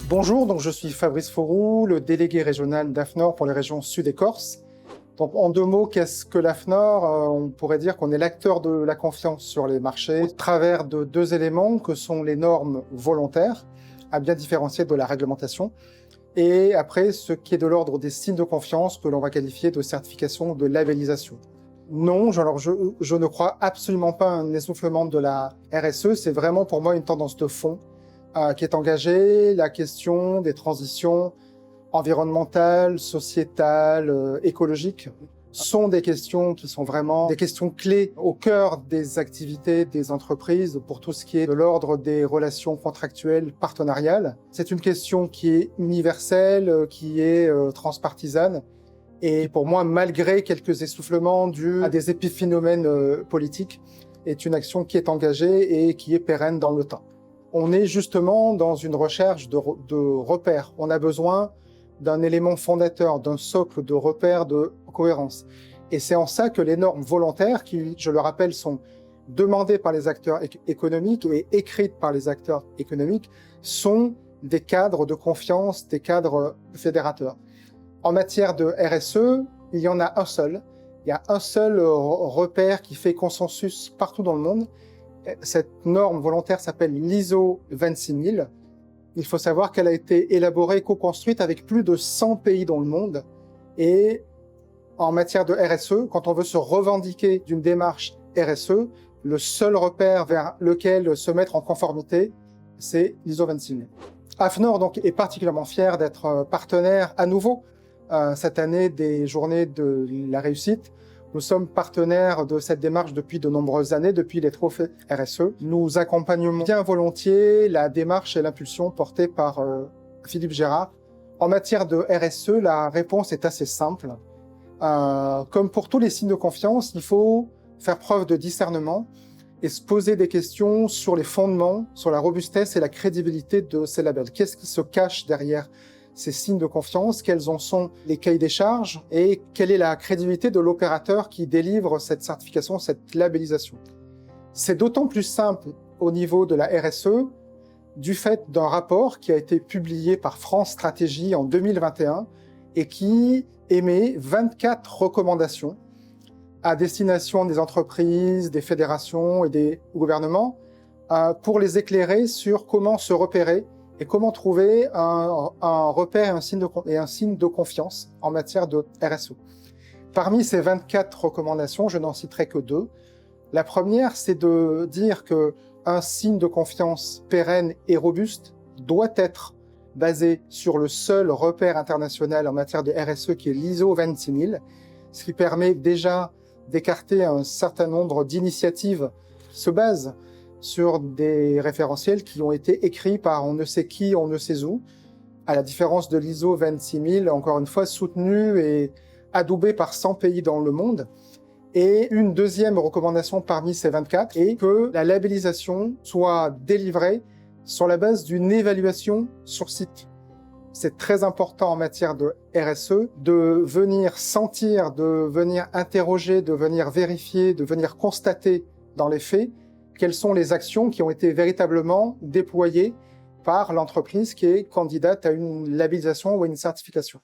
Bonjour, donc je suis Fabrice Fauroux, le délégué régional d'AFNOR pour les régions Sud et Corse. Donc en deux mots, qu'est-ce que l'AFNOR? On pourrait dire qu'on est l'acteur de la confiance sur les marchés au travers de deux éléments que sont les normes volontaires, à bien différencier de la réglementation, et après ce qui est de l'ordre des signes de confiance que l'on va qualifier de certification, de labellisation. Non, je ne crois absolument pas à un essoufflement de la RSE, c'est vraiment pour moi une tendance de fond qui est engagée, la question des transitions environnementales, sociétales, écologiques sont des questions qui sont vraiment des questions clés au cœur des activités des entreprises pour tout ce qui est de l'ordre des relations contractuelles partenariales. C'est une question qui est universelle, qui est transpartisane. Et pour moi, malgré quelques essoufflements dus à des épiphénomènes politiques, est une action qui est engagée et qui est pérenne dans le temps. On est justement dans une recherche de repères. On a besoin d'un élément fondateur, d'un socle de repères de cohérence. Et c'est en ça que les normes volontaires, qui, je le rappelle, sont demandées par les acteurs économiques et écrites par les acteurs économiques, sont des cadres de confiance, des cadres fédérateurs. En matière de RSE, il y en a un seul. Il y a un seul repère qui fait consensus partout dans le monde. Cette norme volontaire s'appelle l'ISO 26000. Il faut savoir qu'elle a été élaborée, co-construite avec plus de 100 pays dans le monde. Et en matière de RSE, quand on veut se revendiquer d'une démarche RSE, le seul repère vers lequel se mettre en conformité, c'est l'ISO 26000. AFNOR donc, est particulièrement fier d'être partenaire à nouveau cette année des Journées de la réussite. Nous sommes partenaires de cette démarche depuis de nombreuses années, depuis les trophées RSE. Nous accompagnons bien volontiers la démarche et l'impulsion portée par Philippe Gérard. En matière de RSE, la réponse est assez simple. Comme pour tous les signes de confiance, il faut faire preuve de discernement et se poser des questions sur les fondements, sur la robustesse et la crédibilité de ces labels. Qu'est-ce qui se cache derrière ces signes de confiance, quels en sont les cahiers des charges et quelle est la crédibilité de l'opérateur qui délivre cette certification, cette labellisation. C'est d'autant plus simple au niveau de la RSE du fait d'un rapport qui a été publié par France Stratégie en 2021 et qui émet 24 recommandations à destination des entreprises, des fédérations et des gouvernements pour les éclairer sur comment se repérer et comment trouver un repère et un signe de confiance en matière de RSE. Parmi ces 24 recommandations, je n'en citerai que deux. La première, c'est de dire qu'un signe de confiance pérenne et robuste doit être basé sur le seul repère international en matière de RSE qui est l'ISO 26000, ce qui permet déjà d'écarter un certain nombre d'initiatives qui se basent sur des référentiels qui ont été écrits par on ne sait qui, on ne sait où, à la différence de l'ISO 26000, encore une fois soutenu et adoubé par 100 pays dans le monde. Et une deuxième recommandation parmi ces 24 est que la labellisation soit délivrée sur la base d'une évaluation sur site. C'est très important en matière de RSE de venir sentir, de venir interroger, de venir vérifier, de venir constater dans les faits quelles sont les actions qui ont été véritablement déployées par l'entreprise qui est candidate à une labellisation ou à une certification.